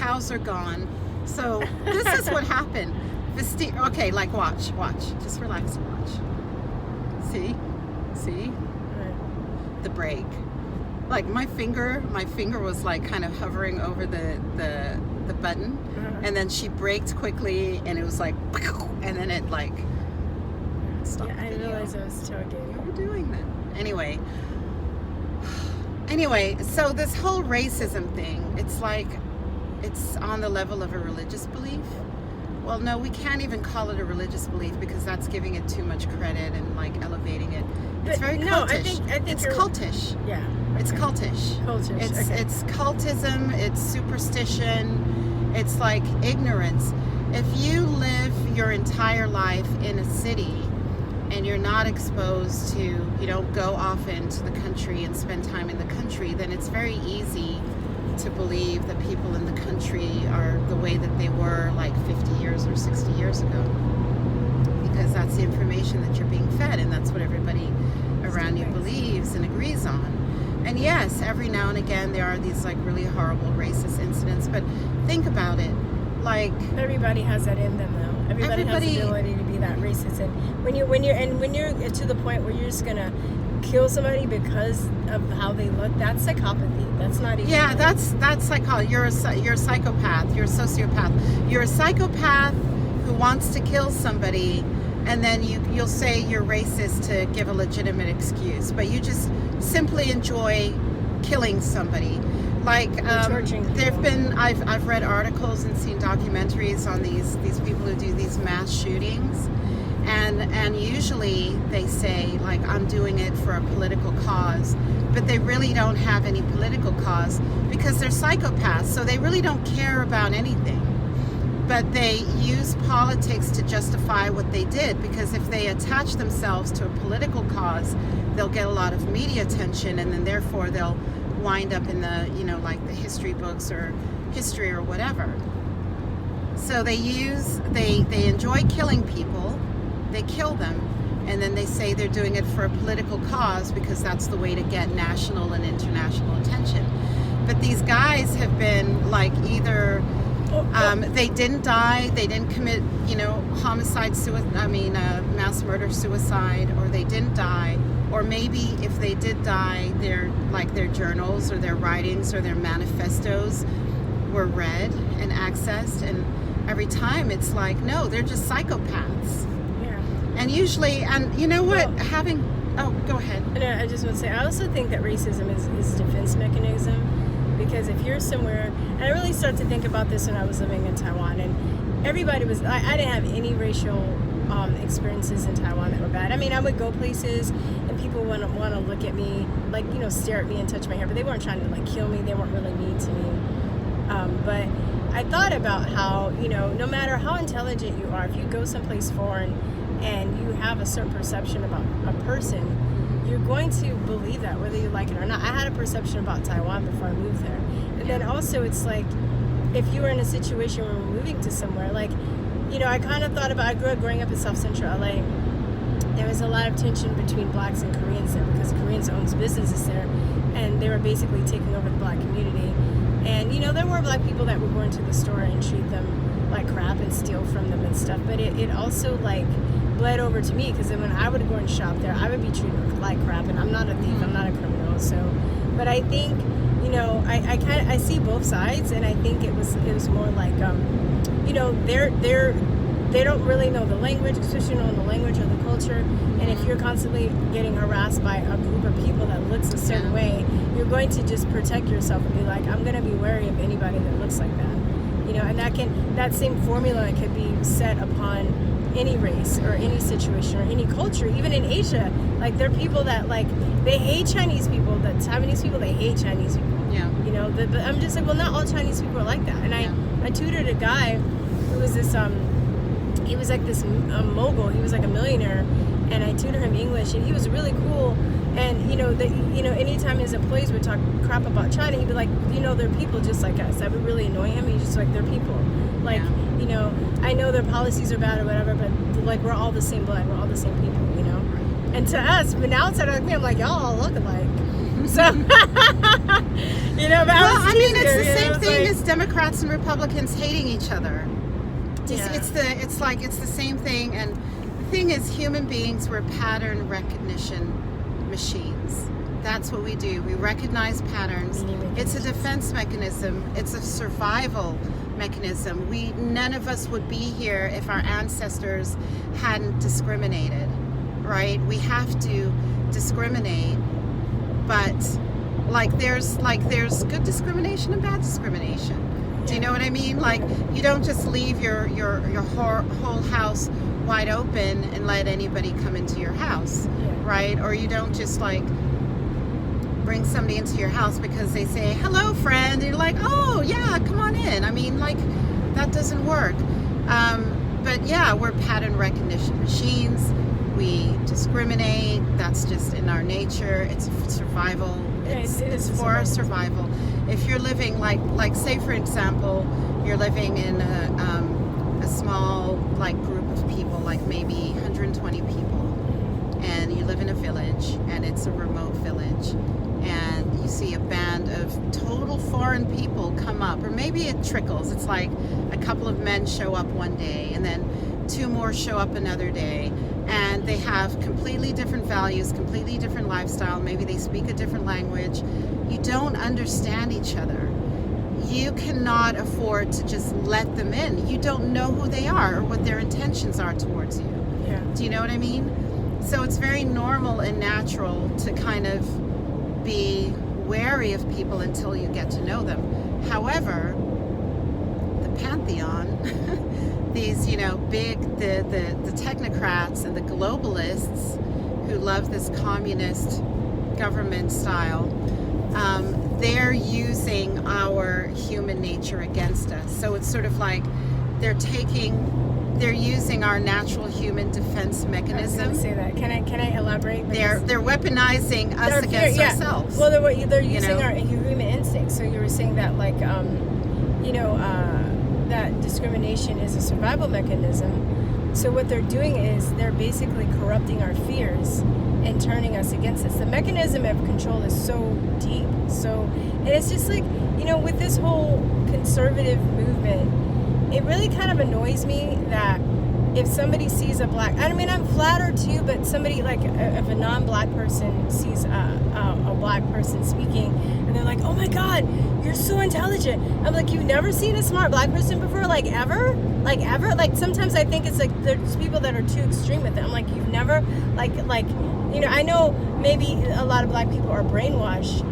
cows are gone. So this is what happened. Okay, like watch. Just relax and watch. See? The brake. Like my finger was like kind of hovering over the button, and then she braked quickly, and it was like, and then it like stopped. Yeah, I didn't realize I was tailgating. What are you doing then? Anyway, so this whole racism thing, it's like, it's on the level of a religious belief. Well, no, we can't even call it a religious belief because that's giving it too much credit and like elevating it. It's very cultish. I think it's cultish. Yeah. Okay. It's cultish. It's cultism. It's superstition. It's like ignorance. If you live your entire life in a city and you're not exposed to, you don't go off into the country and spend time in the country, then it's very easy to believe that people in the country are the way that they were like 50 years or 60 years ago, because that's the information that you're being fed, and that's what everybody around you believes and agrees on. And yes, every now and again there are these like really horrible racist incidents, but think about it, like everybody has that in them though. Everybody has the ability to be that racist, and when you're to the point where you're just gonna kill somebody because of how they look, that's psychopathy. That's not even. Yeah, that's psychology. You're a psychopath. You're a sociopath. You're a psychopath who wants to kill somebody, and then you'll say you're racist to give a legitimate excuse, but you just simply enjoy killing somebody. Like there've been, I've read articles and seen documentaries on these people who do these mass shootings. And usually they say, like, I'm doing it for a political cause, but they really don't have any political cause because they're psychopaths, so they really don't care about anything. But they use politics to justify what they did, because if they attach themselves to a political cause, they'll get a lot of media attention, and then therefore they'll wind up in the, like the history books or history or whatever. So they enjoy killing people. They kill them, and then they say they're doing it for a political cause because that's the way to get national and international attention. But these guys have been like either they didn't die, they didn't commit, homicide, mass murder, suicide, or they didn't die, or maybe if they did die, their journals or their writings or their manifestos were read and accessed, and every time it's like, no, they're just psychopaths. And usually, and you know what, go ahead. No, I just want to say, I also think that racism is a defense mechanism, because if you're somewhere, and I really started to think about this when I was living in Taiwan, and everybody was, I didn't have any racial experiences in Taiwan that were bad. I mean, I would go places and people want to look at me, like, stare at me and touch my hair, but they weren't trying to like kill me, they weren't really mean to me. But I thought about how, no matter how intelligent you are, if you go someplace foreign and you have a certain perception about a person, you're going to believe that whether you like it or not. I had a perception about Taiwan before I moved there. And then also it's like, if you were in a situation where we're moving to somewhere, like, I kind of thought about, I grew up growing up in South Central LA. There was a lot of tension between blacks and Koreans there, because Koreans owns businesses there, and they were basically taking over the black community. And, there were black people that would go into the store and treat them like crap and steal from them and stuff. But it also, like, bled over to me, because then when I would go and shop there, I would be treated like crap, and I'm not a thief, I'm not a criminal. So, but I think, I see both sides, and I think it was more like, they don't really know the language, especially knowing the language or the culture. And if you're constantly getting harassed by a group of people that looks a certain way, you're going to just protect yourself and be like, I'm going to be wary of anybody that looks like that. And that same formula can be set upon any race or any situation or any culture. Even in Asia, like, there are people that, like, they hate Chinese people. The Taiwanese people, they hate Chinese people. Yeah. But I'm just like, well, not all Chinese people are like that. And I tutored a guy who was this he was like this mogul. He was like a millionaire, and I tutored him English, and he was really cool. And anytime his employees would talk crap about China, he'd be like, they're people just like us. That would really annoy him. He's just like, they're people. Like, I know their policies are bad or whatever, but like, we're all the same blood. We're all the same people. And to us, but now outside of me, I'm like, y'all all look alike. So, but it's the same thing as Democrats and Republicans hating each other. Yeah. It's the same thing. And the thing is, human beings, we're pattern recognition machines. That's what we do. We recognize patterns. It's a defense mechanism. It's a survival mechanism. None of us would be here if our ancestors hadn't discriminated, right? We have to discriminate, but there's good discrimination and bad discrimination. Do you know what I mean? Like, you don't just leave your whole house wide open and let anybody come into your house, right? Or you don't just bring somebody into your house because they say, hello, friend. And you're like, oh, yeah, come on in. I mean, that doesn't work. But yeah, we're pattern recognition machines. We discriminate. That's just in our nature. It's survival. It's for our survival. If you're living like say, for example, you're living in a small group of people, like maybe 120 people, and you live in a village, and it's a remote village, and you see a band of total foreign people come up, or maybe it trickles. It's like a couple of men show up one day, and then 2 more show up another day, and they have completely different values, completely different lifestyle. Maybe they speak a different language. You don't understand each other. You cannot afford to just let them in. You don't know who they are or what their intentions are towards you. Yeah. Do you know what I mean? So it's very normal and natural to kind of be wary of people until you get to know them. However, the pantheon, these, big, the technocrats and the globalists who love this communist government style, they're using our human nature against us. So it's sort of like they're using our natural human defense mechanism. I was going to say that. Can I elaborate? They're weaponizing us against ourselves. Well, they're using our human instincts. So you were saying that that discrimination is a survival mechanism. So what they're doing is they're basically corrupting our fears and turning us against us. The mechanism of control is so deep. And it's just with this whole conservative movement, it really kind of annoys me that if somebody sees a black, I mean, I'm flattered too, but somebody if a non-black person sees a black person speaking, and they're like, oh my God, you're so intelligent. I'm like, you've never seen a smart black person before? Ever? Sometimes I think it's there's people that are too extreme with it. I'm like, you've never, I know maybe a lot of black people are brainwashed,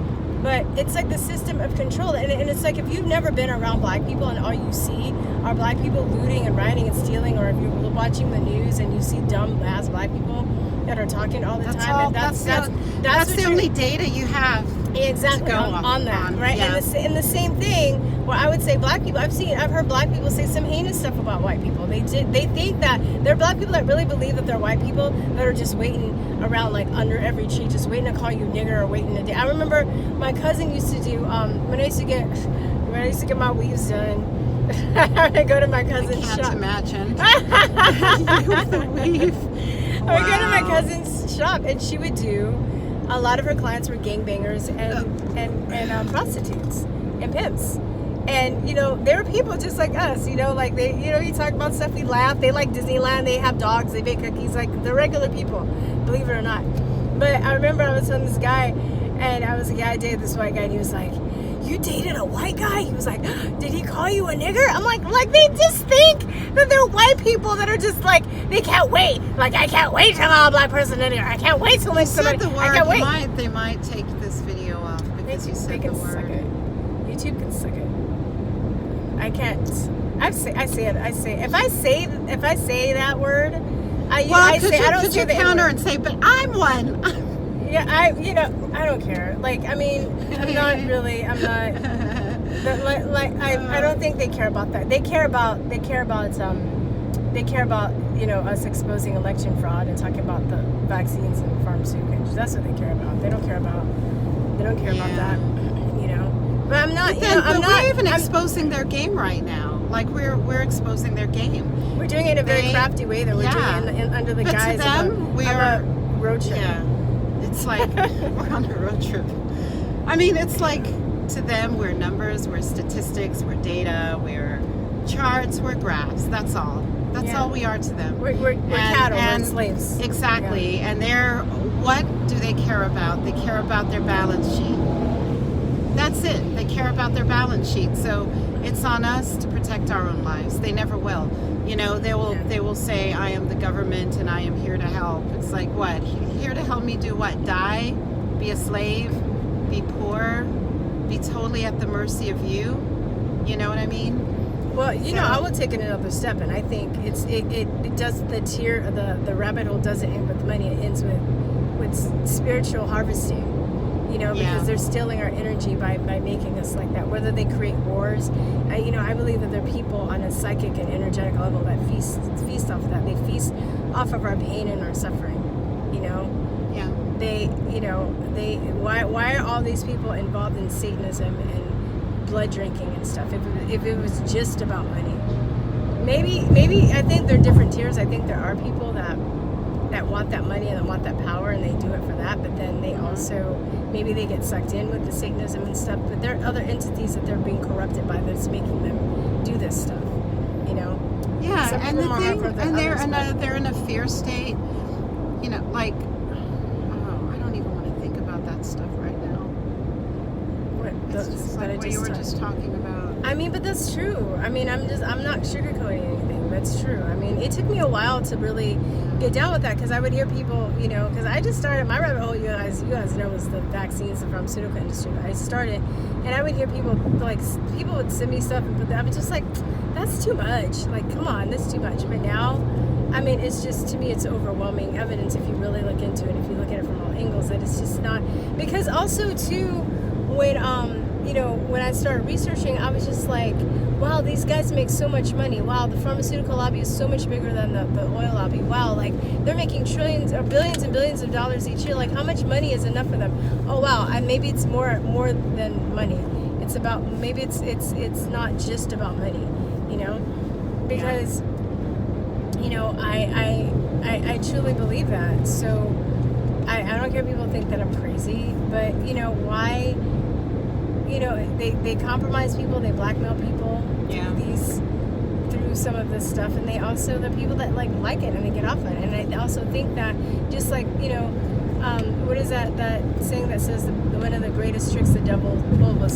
but it's the system of control. And it's if you've never been around black people and all you see are black people looting and rioting and stealing, or if you're watching the news and you see dumb ass black people that are talking all the time. That's the only data you have. Exactly, on that, right? Yeah. And the same thing, well, I would say black people, I've heard black people say some heinous stuff about white people. They think that there are black people that really believe that they're white people that are just waiting around under every tree, just waiting to call you nigger or waiting to do. I remember my cousin used to do, when I used to get my weaves done, I go to my cousin's shop. I can't imagine. You with the weave. I would go to my cousin's shop, and she would do, a lot of her clients were gangbangers and prostitutes and pimps. And, there were people just like us, you talk about stuff, we laugh. They like Disneyland, they have dogs, they bake cookies, they're regular people, believe it or not. But I remember I was telling this guy, and I dated this white guy, and he was like, you dated a white guy? He was like, did he call you a nigger? I'm like they just think that they're white people that are just they can't wait. I can't wait to call a black person a nigger. I can't wait to link somebody. The word. I can't wait. They might take this video off because you said the word. Suck it. YouTube can suck it. I can't. I say it. If I say that word, I don't say the counter and say, but I'm one. Yeah, I don't care. I'm not really. I'm not. But I don't think they care about that. They care about us exposing election fraud and talking about the vaccines and pharmaceutical industry. That's what they care about. They don't care about that. But I'm not. We're even exposing their game right now. We're exposing their game. We're doing it in a very crafty way. That we're doing it under the guise of a road trip. Yeah. It's we're on a road trip. I mean, it's to them, we're numbers, we're statistics, we're data, we're charts, we're graphs. That's all. That's all we are to them. We're cattle, we're slaves. Exactly. Yeah. And what do they care about? They care about their balance sheet. That's it. They care about their balance sheet. So it's on us to protect our own lives. They never will. You know, they will say, I am the government and I am here to help. It's like, what? Here to help me do what? Die? Be a slave? Be poor? Be totally at the mercy of you? You know what I mean? Well, you know, I will take it another step, and I think it does the rabbit hole doesn't end with money. It ends with spiritual harvesting. You know, because they're stealing our energy by making us like that. Whether they create wars, I believe that there are people on a psychic and energetic level that feast off of that. They feast off of our pain and our suffering. You know. Yeah. Why are all these people involved in Satanism and blood drinking and stuff? If it was just about money, maybe I think there are different tiers. I think there are people that want that money and that want that power, and they do it for that. But then they also maybe they get sucked in with the Satanism and stuff. But there are other entities that they're being corrupted by that's making them do this stuff. You know. Yeah, Some and the people are thing, hardcore than and others, they're in a fear state. You know, like, I don't even want to think about that stuff right now. It's just like what you were just talking about. I mean, but that's true. I mean, I'm not sugarcoating anything. That's true. I mean, it took me a while to really get down with that, because I would hear people, you know, because I just started my rabbit hole. You guys know, was the vaccines, the pharmaceutical industry. I started, and I would hear people would send me stuff, and I was just like, that's too much. Like, come on, that's too much. But now, I mean, it's just, to me, it's overwhelming evidence if you really look into it. If you look at it from all angles, that it's just not. Because also too, when I started researching, I was just like, wow, these guys make so much money. Wow, the pharmaceutical lobby is so much bigger than the oil lobby. Wow, like they're making trillions or billions and billions of dollars each year. Like, how much money is enough for them? Oh wow, maybe it's more than money. It's about, maybe it's not just about money, you know, because you know, I truly believe that. So I don't care if people think that I'm crazy, but you know, why? You know, they compromise people, they blackmail people through some of this stuff, and they also, the people that like it and they get off it. And I also think that, just like, you know, what is that saying that says one of the greatest tricks the devil pulled was